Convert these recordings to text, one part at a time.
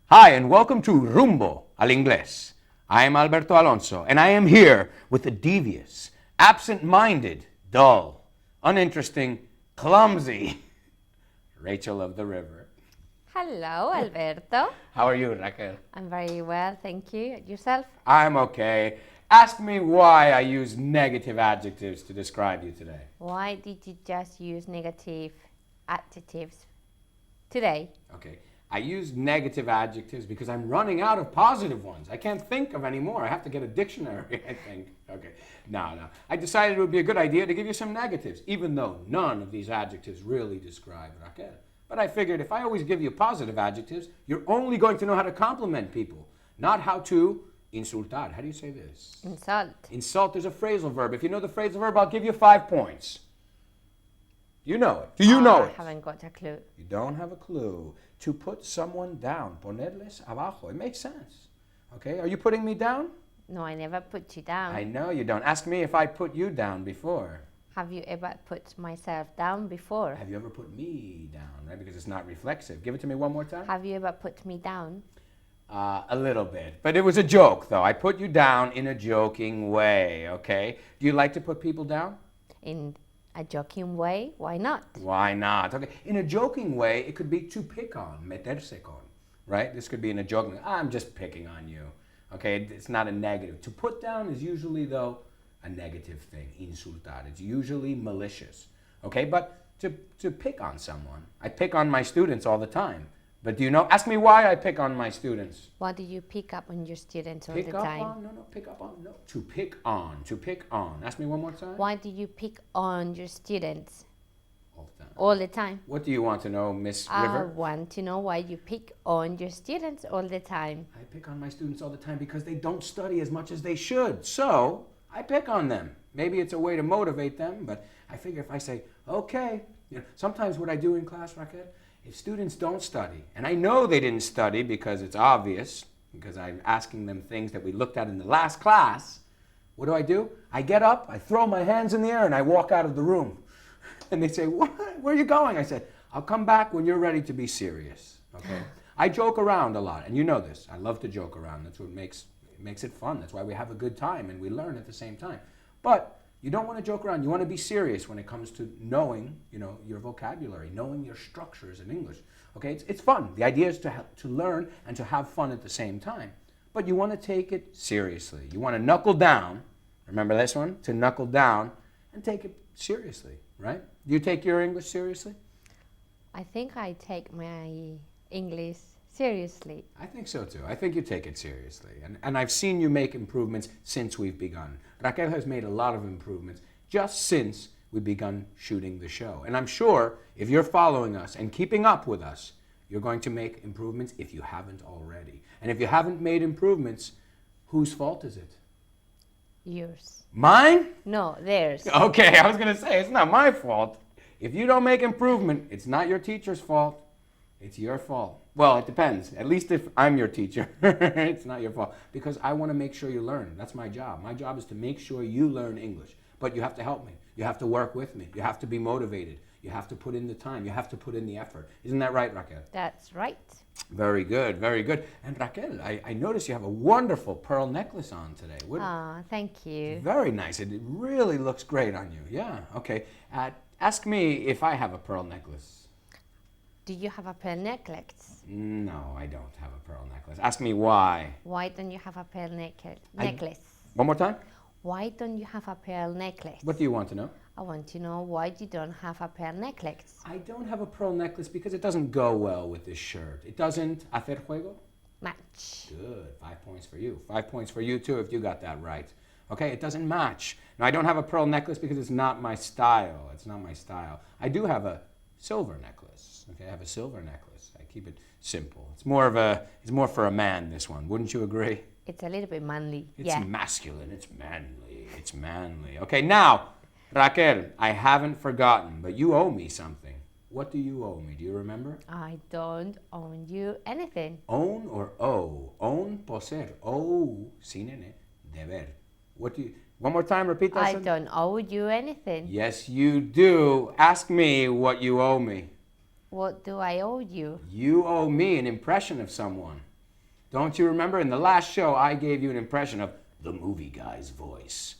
Hi, and welcome to Rumbo al inglés. I am Alberto Alonso, and I am here with the devious, absent-minded, dull, uninteresting, clumsy Rachel of the River. Hello, Alberto. How are you, Raquel? I'm very well, thank you. Yourself? I'm okay. Ask me why I use negative adjectives to describe you today. Why did you just use negative adjectives today? Okay. I use negative adjectives because I'm running out of positive ones. I can't think of any more. I have to get a dictionary, I think. Okay. No. I decided it would be a good idea to give you some negatives, even though none of these adjectives really describe Raquel. But I figured if I always give you positive adjectives, you're only going to know how to compliment people, not how to insultar. How do you say this? Insult. Insult is a phrasal verb. If you know the phrasal verb, I'll give you 5 points. You know it. Do you know it? I haven't got a clue. You don't have a clue. To put someone down. Ponerles abajo. It makes sense. Okay? Are you putting me down? No, I never put you down. I know you don't. Ask me if I put you down before. Have you ever put myself down before? Have you ever put me down? Right? Because it's not reflexive. Give it to me one more time. Have you ever put me down? A little bit. But it was a joke, though. I put you down in a joking way. Okay? Do you like to put people down? In a joking way? Why not? Why not? Okay. In a joking way, it could be to pick on, meterse con, right? This could be in a joking way. I'm just picking on you. Okay, it's not a negative. To put down is usually, though, a negative thing, insultar. It's usually malicious. Okay, but to pick on someone, I pick on my students all the time. But do you know, ask me why I pick on my students. Why do you pick up on your students all Pick the up time? on? No, pick up on. No, to pick on. Ask me one more time. Why do you pick on your students All the time. all the time? What do you want to know, Miss I River? want to know why you pick on your students all the time. I pick on my students all the time because they don't study as much as they should. So I pick on them. Maybe it's a way to motivate them, but I figure if I say, okay, sometimes what I do in class, Raquel, if students don't study, and I know they didn't study because it's obvious, because I'm asking them things that we looked at in the last class, what do? I get up, I throw my hands in the air, and I walk out of the room. And they say, what? Where are you going? I said, I'll come back when you're ready to be serious. Okay? I joke around a lot, and you know this. I love to joke around. That's what makes it fun. That's why we have a good time, and we learn at the same time. But you don't want to joke around. You want to be serious when it comes to knowing, your vocabulary, knowing your structures in English. Okay, it's fun. The idea is to learn and to have fun at the same time. But you want to take it seriously. You want to knuckle down. Remember this one? To knuckle down and take it seriously, right? Do you take your English seriously? I think I take my English seriously. I think so too. I think you take it seriously. And I've seen you make improvements since we've begun. Raquel has made a lot of improvements just since we've begun shooting the show. And I'm sure if you're following us and keeping up with us, you're going to make improvements if you haven't already. And if you haven't made improvements, whose fault is it? Yours. Mine? No, theirs. Okay, I was going to say, it's not my fault. If you don't make improvement, it's not your teacher's fault. It's your fault. Well, it depends. At least if I'm your teacher, it's not your fault. Because I want to make sure you learn. That's my job. My job is to make sure you learn English. But you have to help me. You have to work with me. You have to be motivated. You have to put in the time. You have to put in the effort. Isn't that right, Raquel? That's right. Very good, very good. And Raquel, I noticed you have a wonderful pearl necklace on today. Thank you. Very nice. It really looks great on you. Yeah, okay. Ask me if I have a pearl necklace. Do you have a pearl necklace? No, I don't have a pearl necklace. Ask me why. Why don't you have a pearl necklace? One more time? Why don't you have a pearl necklace? What do you want to know? I want to know why you don't have a pearl necklace. I don't have a pearl necklace because it doesn't go well with this shirt. It doesn't hacer juego? Match. Good. 5 points for you. 5 points for you too if you got that right. Okay, it doesn't match. Now, I don't have a pearl necklace because it's not my style. It's not my style. I do have a silver necklace. Okay, I have a silver necklace. I keep it simple. It's more for a man, this one. Wouldn't you agree? It's a little bit manly. It's masculine. It's manly. It's manly. Okay, now, Raquel, I haven't forgotten, but you owe me something. What do you owe me? Do you remember? I don't owe you anything. Own or owe? Own, poseer. Owe, sin ene, deber. One more time, repeat that I sentence. don't owe you anything. Yes, you do. Ask me what you owe me. What do I owe you? You owe me an impression of someone. Don't you remember? In the last show, I gave you an impression of the movie guy's voice.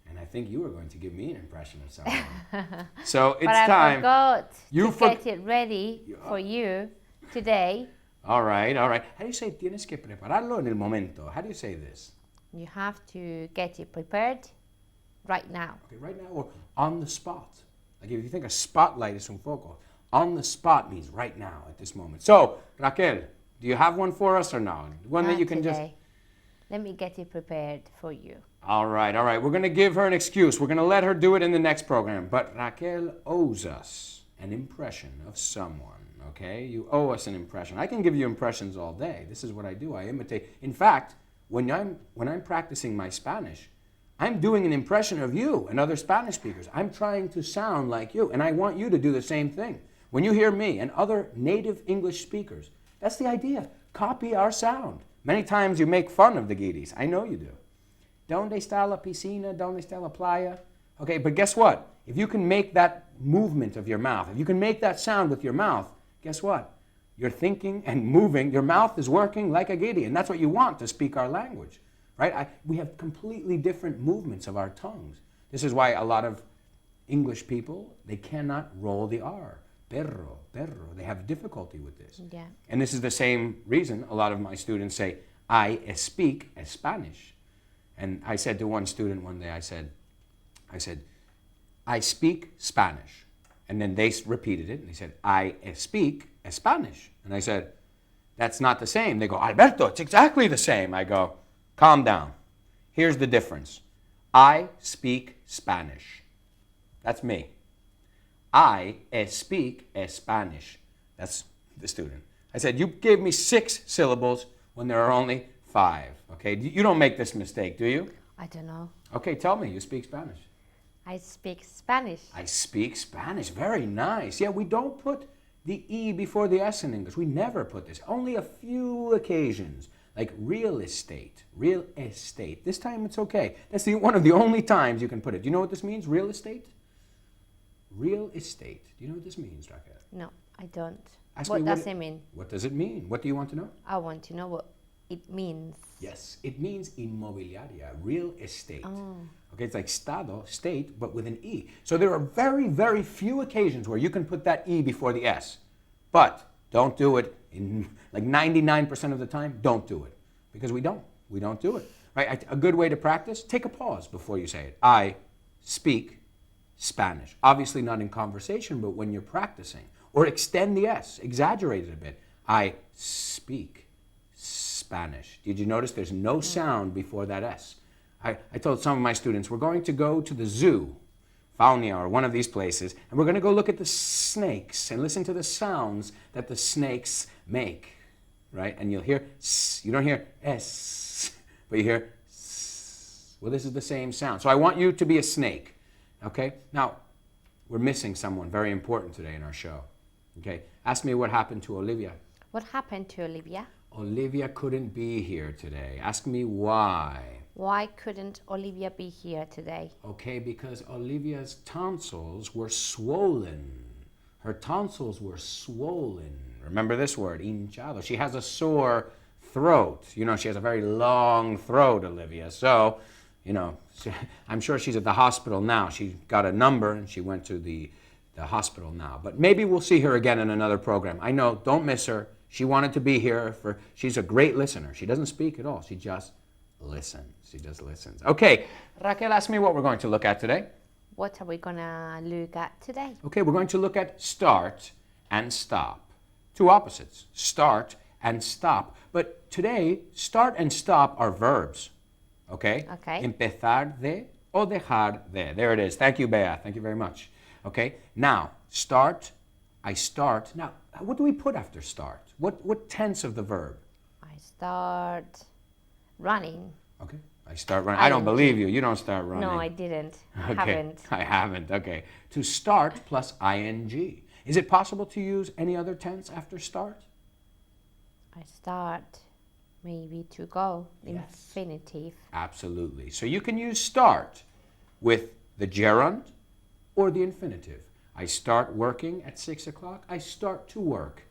And I think you were going to give me an impression of someone. So it's But I time. forgot You to get it ready for you today. All right, all right. How do you say tienes que prepararlo en el momento? How do you say this? You have to get it prepared right now. Okay, right now or on the spot. Like if you think a spotlight is un foco, on the spot means right now at this moment. So, Raquel, do you have one for us or no? One that Not you can today. Let me get it prepared for you. All right, all right. We're going to give her an excuse. We're going to let her do it in the next program. But Raquel owes us an impression of someone, okay? You owe us an impression. I can give you impressions all day. This is what I do. I imitate. In fact, when I'm practicing my Spanish, I'm doing an impression of you and other Spanish speakers. I'm trying to sound like you, and I want you to do the same thing. When you hear me and other native English speakers, that's the idea. Copy our sound. Many times you make fun of the guiris. I know you do. ¿Dónde está la piscina? ¿Dónde está la playa? Okay, but guess what? If you can make that movement of your mouth, if you can make that sound with your mouth, guess what? You're thinking and moving. Your mouth is working like a guiri, and that's what you want to speak our language, right? We have completely different movements of our tongues. This is why a lot of English people, they cannot roll the R. Perro, perro. They have difficulty with this. Yeah. And this is the same reason a lot of my students say, I speak Spanish. And I said to one student one day, I said, I speak Spanish. And then they repeated it, and they said, I speak Spanish. And I said, that's not the same. They go, Alberto, it's exactly the same. I go, calm down. Here's the difference. I speak Spanish. That's me. I speak Spanish. That's the student. I said, you gave me 6 syllables when there are only 5. Okay, you don't make this mistake, do you? I don't know. Okay, tell me, you speak Spanish. I speak Spanish. I speak Spanish. Very nice. Yeah, we don't put the E before the S in English. We never put this. Only a few occasions, like real estate. Real estate. This time it's okay. That's one of the only times you can put it. Do you know what this means, real estate? Real estate. Do you know what this means, Raquel? No, I don't. Ask What me does it mean? What does it mean? What do you want to know? I want to know what it means. Yes, it means inmobiliaria, real estate. Oh. Okay, it's like estado, state, but with an E. So there are very, very few occasions where you can put that E before the S. But don't do it in like 99% of the time, don't do it. Because we don't do it. Right? A good way to practice, take a pause before you say it. I speak Spanish. Obviously not in conversation, but when you're practicing. Or extend the S, exaggerate it a bit. I speak Spanish. Did you notice there's no sound before that S? I told some of my students, we're going to go to the zoo, Vaughan or one of these places, and we're going to go look at the snakes and listen to the sounds that the snakes make, right? And you'll hear S. You don't hear S, but you hear S. Well, this is the same sound. So I want you to be a snake, okay? Now, we're missing someone very important today in our show, okay? Ask me what happened to Olivia. What happened to Olivia? Olivia couldn't be here today. Ask me why. Why couldn't Olivia be here today? Okay, because Olivia's tonsils were swollen. Her tonsils were swollen. Remember this word, hinchado. She has a sore throat. You know, she has a very long throat, Olivia. So, you know, I'm sure she's at the hospital now. She got a number and she went to the hospital now. But maybe we'll see her again in another program. I know, don't miss her. She wanted to be here she's a great listener. She doesn't speak at all. She just listens. She just listens. Okay, Raquel asked me what we're going to look at today. What are we going to look at today? Okay, we're going to look at start and stop. Two opposites, start and stop. But today, start and stop are verbs. Okay? Okay. Empezar de o dejar de. There it is. Thank you, Bea. Thank you very much. Okay? Now, start, I start. Now, what do we put after start? What tense of the verb? I start running. Okay. I start running. I don't believe you. You don't start running. No, I didn't. I Okay. haven't. I haven't. Okay. To start plus ing. Is it possible to use any other tense after start? I start maybe to go. Yes. Infinitive. Absolutely. So you can use start with the gerund or the infinitive. I start working at 6 o'clock. I start to work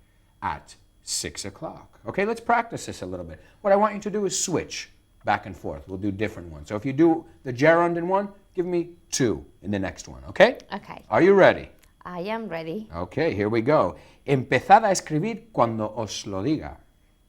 at 6 o'clock. Okay, let's practice this a little bit. What I want you to do is switch back and forth. We'll do different ones. So if you do the gerund in one, give me 2 in the next one, okay? Okay. Are you ready? I am ready. Okay, here we go. Empezad a escribir cuando os lo diga.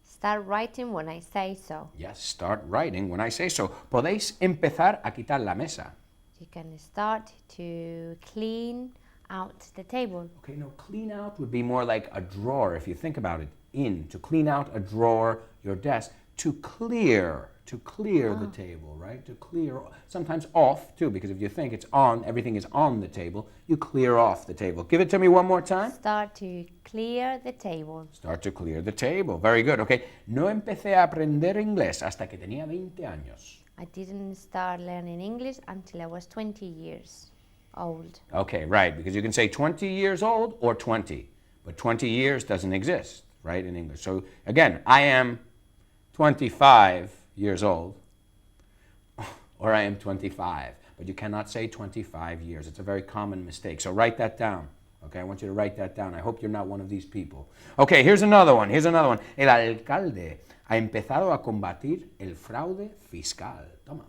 Start writing when I say so. Yes, start writing when I say so. Podéis empezar a quitar la mesa. You can start to clean out the table. Okay, no, clean out would be more like a drawer if you think about it. To clean out a drawer, your desk, to clear the table, right? To clear, sometimes off too, because if you think it's on, everything is on the table, you clear off the table. Give it to me one more time. Start to clear the table. Start to clear the table. Very good, okay. No empecé a aprender inglés hasta que tenía 20 años. I didn't start learning English until I was 20 years old. Okay, right, because you can say 20 years old or 20, but 20 years doesn't exist, right, in English. So again, I am 25 years old, or I am 25, but you cannot say 25 years. It's a very common mistake. So write that down. Okay, I want you to write that down. I hope you're not one of these people. Okay, here's another one. El alcalde ha empezado a combatir el fraude fiscal. Toma.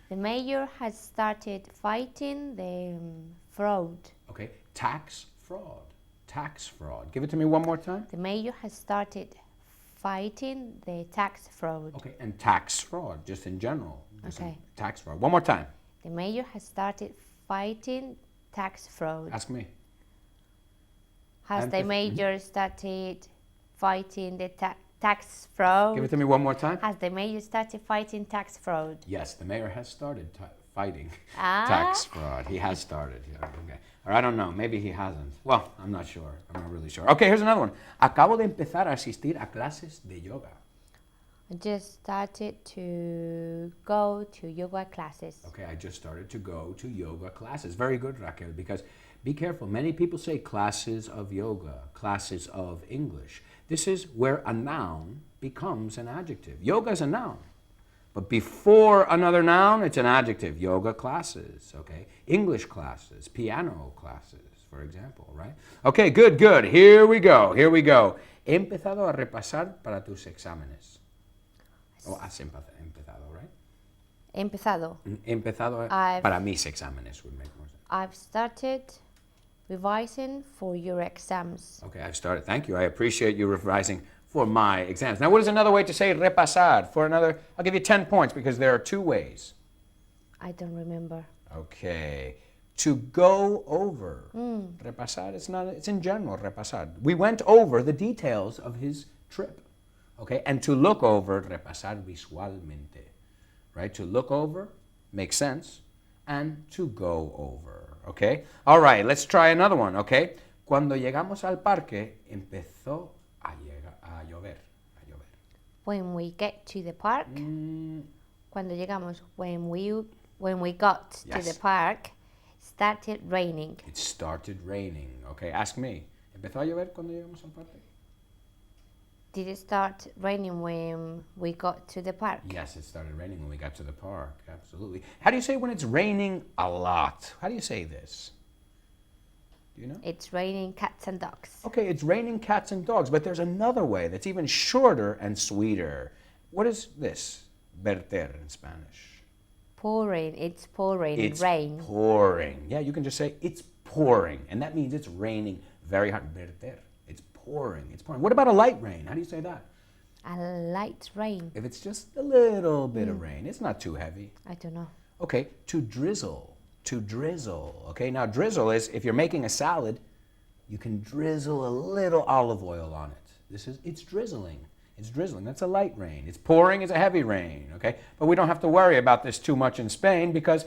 The mayor has started fighting the fraud. Okay, tax fraud. Tax fraud. Give it to me one more time. The mayor has started fighting the tax fraud. Okay, and tax fraud, just in general. Okay. Tax fraud. One more time. The mayor has started fighting tax fraud. Ask me. Has the mayor started fighting the tax fraud? Give it to me one more time. Has the mayor started fighting tax fraud? Yes, the mayor has started fighting Ah. tax fraud. He has started. Yeah, okay. Or I don't know. Maybe he hasn't. Well, I'm not sure. I'm not really sure. Okay, here's another one. Acabo de empezar a asistir a clases de yoga. I just started to go to yoga classes. Okay, I just started to go to yoga classes. Very good, Raquel, because be careful. Many people say classes of yoga, classes of English. This is where a noun becomes an adjective. Yoga is a noun. But before another noun, it's an adjective. Yoga classes, okay? English classes, piano classes, for example, right? Okay, good, good. Here we go, here we go. He empezado a repasar para tus exámenes. Oh, has empezado, right? Empezado. Empezado I've- para mis exámenes would make more sense. I've started revising for your exams. Okay, I've started. Thank you. I appreciate you revising for my exams. Now, what is another way to say repasar? For another, I'll give you 10 points because there are 2 ways. I don't remember. Okay. To go over. Repasar, it's in general, repasar. We went over the details of his trip. Okay, and to look over, repasar visualmente. Right, to look over makes sense, and to go over. Okay, all right, let's try another one. Okay, cuando llegamos al parque, empezó a llover. When we get to the park, cuando llegamos, when we got to Yes. the park, started raining. It started raining. Okay, ask me. ¿Empezó a llover cuando llegamos al parque? Did it start raining when we got to the park? Yes, it started raining when we got to the park. Absolutely. How do you say when it's raining a lot? How do you say this? Do you know? It's raining cats and dogs. Okay, it's raining cats and dogs, but there's another way that's even shorter and sweeter. What is this? Verter in Spanish. Pouring. It's pouring. It's rain. pouring. Yeah, you can just say it's pouring, and that means it's raining very hard. Verter. It's pouring. It's pouring. What about a light rain? How do you say that? A light rain. If it's just a little bit of rain, it's not too heavy. I don't know. Okay, to drizzle. To drizzle. Okay, now drizzle is if you're making a salad, you can drizzle a little olive oil on it. It's drizzling. It's drizzling. That's a light rain. It's pouring is a heavy rain. Okay, but we don't have to worry about this too much in Spain because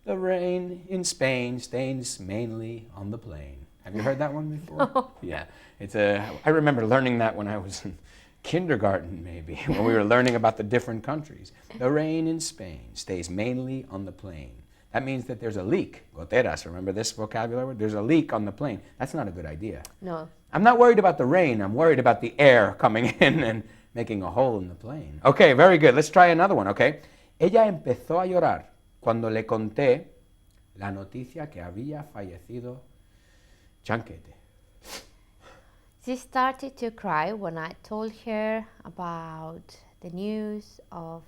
the rain in Spain stays mainly on the plain. Have you heard that one before? Yeah, I remember learning that when I was in kindergarten, maybe, when we were learning about the different countries. The rain in Spain stays mainly on the plain. That means that there's a leak. Goteras, remember this vocabulary word? There's a leak on the plain. That's not a good idea. No. I'm not worried about the rain. I'm worried about the air coming in and making a hole in the plain. Okay, very good. Let's try another one, okay? Ella empezó a llorar cuando le conté la noticia que había fallecido Chanquete. She started to cry when I told her about the news of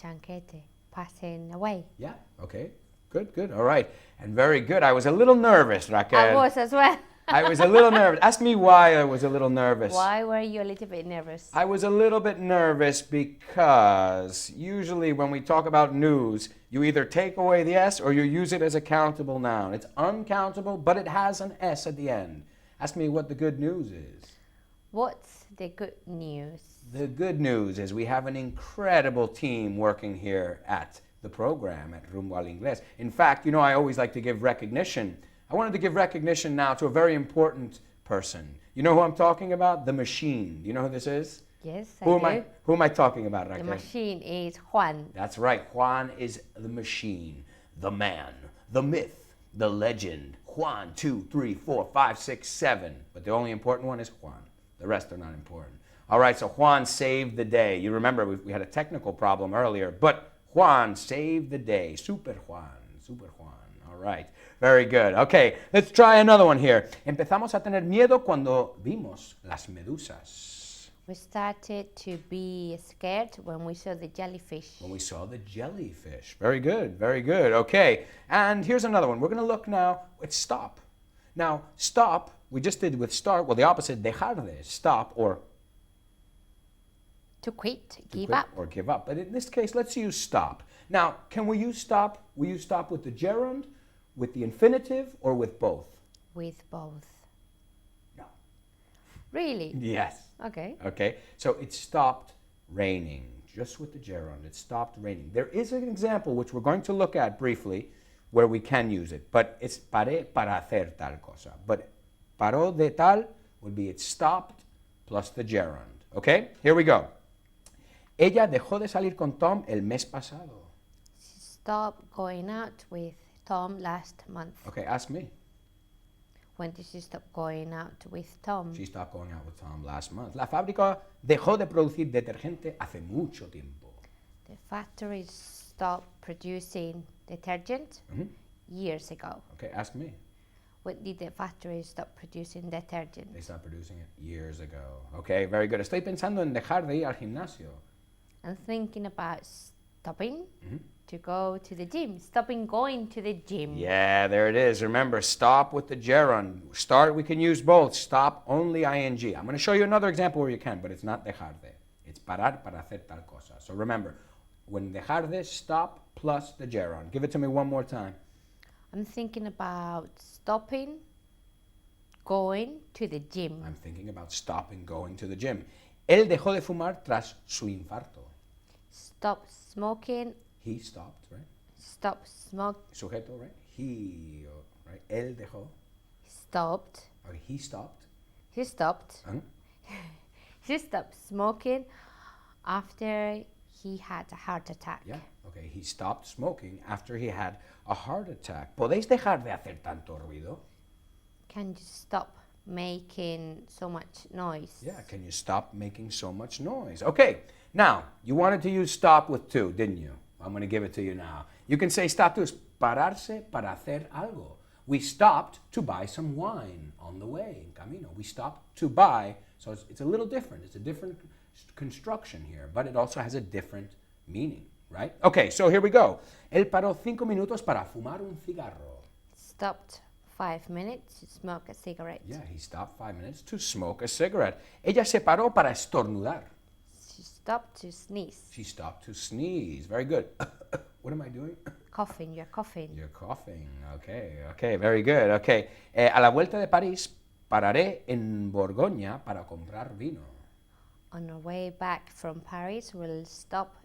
Chanquete passing away. Yeah, okay. Good, good. All right. And very good. I was a little nervous, Raquel. I was as well. I was a little nervous. Ask me why I was a little nervous. Why were you a little bit nervous? I was a little bit nervous because usually when we talk about news, you either take away the S or you use it as a countable noun. It's uncountable, but it has an S at the end. Ask me what the good news is. What's the good news? The good news is we have an incredible team working here at the program at Rumbo al Inglés. In fact, you know, I always like to give recognition. I wanted to give recognition now to a very important person. You know who I'm talking about? The machine. Do you know who this is? Yes, Who I am do. Who am I talking about, The Raquel? machine is Juan. That's right. Juan is the machine, the man, the myth, the legend. Juan, 2, 3, 4, 5, 6, 7. But the only important one is Juan. The rest are not important. All right, so Juan saved the day. You remember we had a technical problem earlier, but Juan saved the day. Super Juan, Super Juan. All right, very good. Okay, let's try another one here. Empezamos a tener miedo cuando vimos las medusas. We started to be scared when we saw the jellyfish. When we saw the jellyfish. Very good, very good. Okay, and here's another one. We're going to look now at stop. Now, stop, we just did with start. Well, the opposite, dejar de, stop or To quit, to give quit up. or give up. But in this case, let's use stop. Now, can we use stop? We use stop with the gerund, with the infinitive, or with both? With both. No. Really? Yes. Okay. Okay, so it stopped raining, just with the gerund. It stopped raining. There is an example which we're going to look at briefly where we can use it, but it's paré para hacer tal cosa. But paró de tal would be it stopped plus the gerund. Okay, here we go. Ella dejó de salir con Tom el mes pasado. She stopped going out with Tom last month. Okay, ask me. When did she stop going out with Tom? She stopped going out with Tom last month. La fábrica dejó de producir detergente hace mucho tiempo. The factory stopped producing detergent years ago. Okay, ask me. When did the factory stop producing detergent? They stopped producing it years ago. Okay, very good. Estoy pensando en dejar de ir al gimnasio. I'm thinking about stopping to go to the gym. Stopping going to the gym. Yeah, there it is. Remember, stop with the gerund. Start, we can use both. Stop, only ing. I'm going to show you another example where you can, but it's not dejar de. It's parar para hacer tal cosa. So remember, when dejar de, stop plus the gerund. Give it to me one more time. I'm thinking about stopping going to the gym. I'm thinking about stopping going to the gym. Él dejó de fumar tras su infarto. Stop smoking. He stopped, right? Stop smoke. Sujeto, right? He, right? Él dejó. Stopped. Or he stopped. He stopped. Huh? He stopped smoking after he had a heart attack. Yeah, okay. He stopped smoking after he had a heart attack. ¿Podéis dejar de hacer tanto ruido? Can you stop making so much noise? Yeah, can you stop making so much noise? Okay, now, you wanted to use stop with to, didn't you? I'm going to give it to you now. You can say stop to is pararse para hacer algo. We stopped to buy some wine on the way, en camino. We stopped to buy, so it's a little different. It's a different construction here, but it also has a different meaning, right? Okay, so here we go. Él paró 5 minutos para fumar un cigarro. Stopped 5 minutes to smoke a cigarette. Yeah, he stopped 5 minutes to smoke a cigarette. Ella se paró para estornudar. She stopped to sneeze. She stopped to sneeze. Very good. What am I doing? Coughing, you're coughing. You're coughing. Okay, very good. Okay. A la vuelta de París, pararé en Borgoña para comprar vino. On our way back from Paris, we'll stop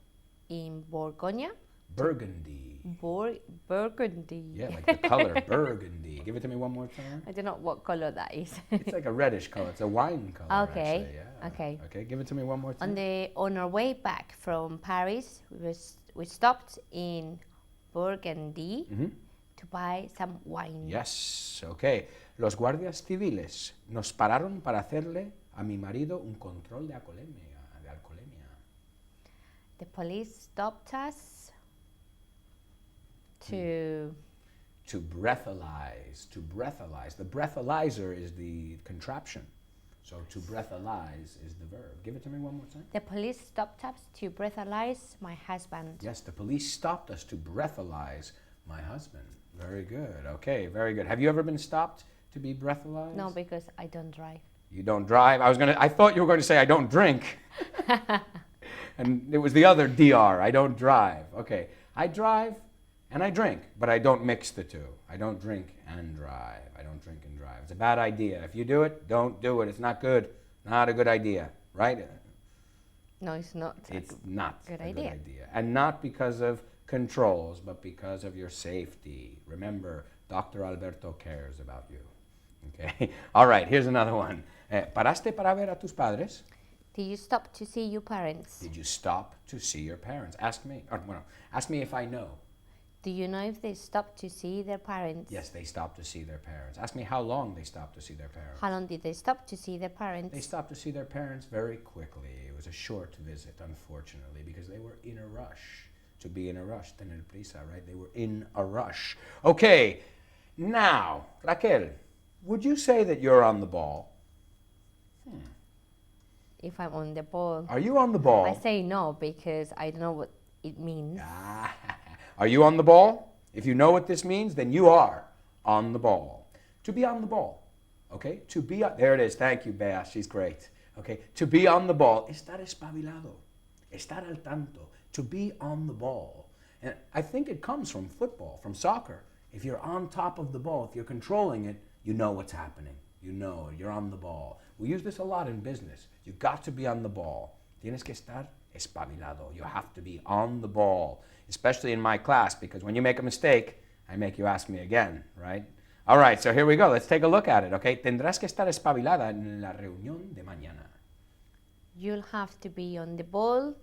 in Bourgogne. Burgundy. Burgundy. Yeah, like the color, burgundy. Give it to me one more time. I don't know what color that is. It's like a reddish color. It's a wine color. Okay, Actually. Yeah. okay. Okay, give it to me one more time. On our way back from Paris, we stopped in Burgundy to buy some wine. Yes, okay. Los guardias civiles nos pararon para hacerle a mi marido un control de alcoholemia. The police stopped us to breathalyze. The breathalyzer is the contraption So to breathalyze is the verb. Give it to me one more time. The police stopped us to breathalyze my husband. Yes, the police stopped us to breathalyze my husband. Very good. Okay, very good. Have you ever been stopped to be breathalyzed? No, because I don't drive. You don't drive? I thought you were going to say I don't drink. And it was the other DR, I don't drive. Okay, I drive and I drink, but I don't mix the two. I don't drink and drive. I don't drink and drive. It's a bad idea. If you do it, don't do it. It's not good. Not a good idea, right? No, it's not. It's not good a idea. good idea. And not because of controls, but because of your safety. Remember, Dr. Alberto cares about you. Okay? All right, here's another one. ¿Paraste para ver a tus padres? Did you stop to see your parents? Did you stop to see your parents? Ask me. Or, well, ask me if I know. Do you know if they stopped to see their parents? Yes, they stopped to see their parents. Ask me how long they stopped to see their parents. How long did they stop to see their parents? They stopped to see their parents very quickly. It was a short visit, unfortunately, because they were in a rush. To be in a rush, tener prisa, right? They were in a rush. Okay, now, Raquel, would you say that you're on the ball? If I'm on the ball. Are you on the ball? I say no because I don't know what it means. Are you on the ball? If you know what this means, then you are on the ball. To be on the ball, okay? To be on, there it is. Thank you, Bea. She's great. Okay, to be on the ball, estar espabilado, estar al tanto, to be on the ball. And I think it comes from football, from soccer. If you're on top of the ball, if you're controlling it, you know what's happening. You know, you're on the ball. We use this a lot in business. You got to be on the ball. Tienes que estar espabilado. You have to be on the ball, especially in my class, because when you make a mistake, I make you ask me again, right? All right, so here we go. Let's take a look at it, okay? Tendrás que estar espabilada en la reunión de mañana. You'll have to be on the ball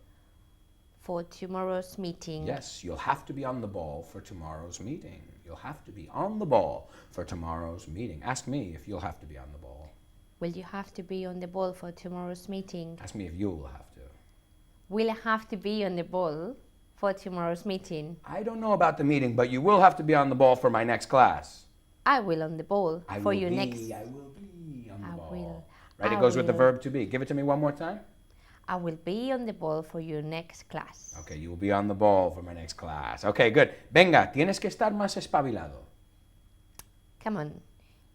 for tomorrow's meeting. Yes, you'll have to be on the ball for tomorrow's meeting. You'll have to be on the ball for tomorrow's meeting. Ask me if you'll have to be on the ball. Will you have to be on the ball for tomorrow's meeting? Ask me if you'll have to. Will I have to be on the ball for tomorrow's meeting? I don't know about the meeting, but you will have to be on the ball for my next class. I will on the ball for your next. I will be on the I ball. will. Right, it I goes with the will. verb to be. Give it to me one more time. I will be on the ball for your next class. Okay, you will be on the ball for my next class. Okay, good. Venga, tienes que estar más espabilado. Come on.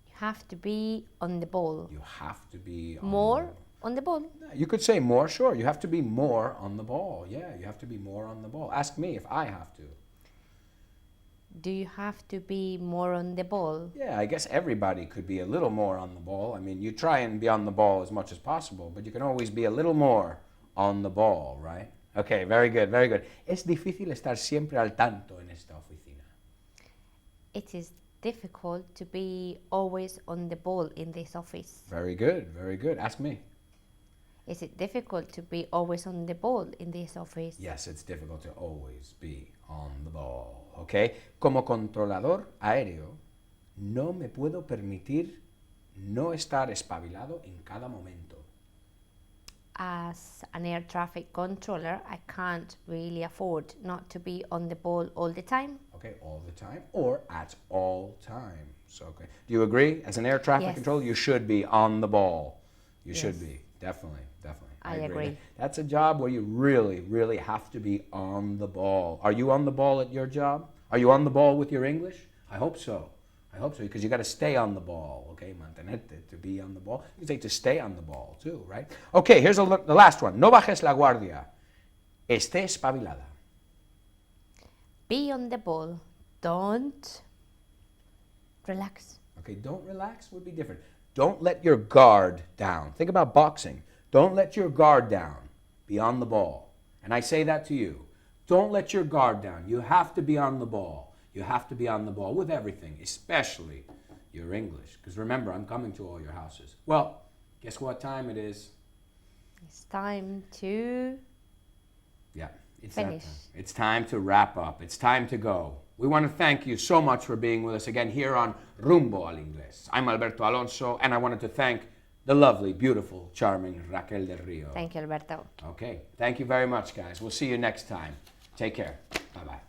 You have to be on the ball. You have to be on More on the ball. You could say more, sure. You have to be more on the ball. Yeah, you have to be more on the ball. Ask me if I have to. Do you have to be more on the ball? Yeah, I guess everybody could be a little more on the ball. I mean, you try and be on the ball as much as possible, but you can always be a little more on the ball, right? Okay, very good, very good. Es difícil estar siempre al tanto en esta oficina. It is difficult to be always on the ball in this office. Very good, very good. Ask me. Is it difficult to be always on the ball in this office? Yes, it's difficult to always be on the ball. Okay? Como controlador aéreo, no me puedo permitir no estar espabilado en cada momento. As an air traffic controller, I can't really afford not to be on the ball all the time. Okay, all the time or at all times. Okay. Do you agree? As an air traffic Yes. controller, you should be on the ball. You Yes. should be. Definitely, definitely. I agree. That's a job where you really, really have to be on the ball. Are you on the ball at your job? Are you on the ball with your English? I hope so. I hope so, because you got to stay on the ball, okay? Mantenerte, to be on the ball. You can say to stay on the ball, too, right? Okay, here's the last one. No bajes la guardia. Esté espabilada. Be on the ball. Don't relax. Okay, don't relax would be different. Don't let your guard down. Think about boxing. Don't let your guard down. Be on the ball. And I say that to you. Don't let your guard down. You have to be on the ball. You have to be on the ball with everything, especially your English. Because remember, I'm coming to all your houses. Well, guess what time it is? It's time to Yeah, it's finish. that time. It's time to wrap up. It's time to go. We want to thank you so much for being with us again here on Rumbo al Inglés. I'm Alberto Alonso, and I wanted to thank the lovely, beautiful, charming Raquel del Rio. Thank you, Alberto. Okay, thank you very much, guys. We'll see you next time. Take care. Bye-bye.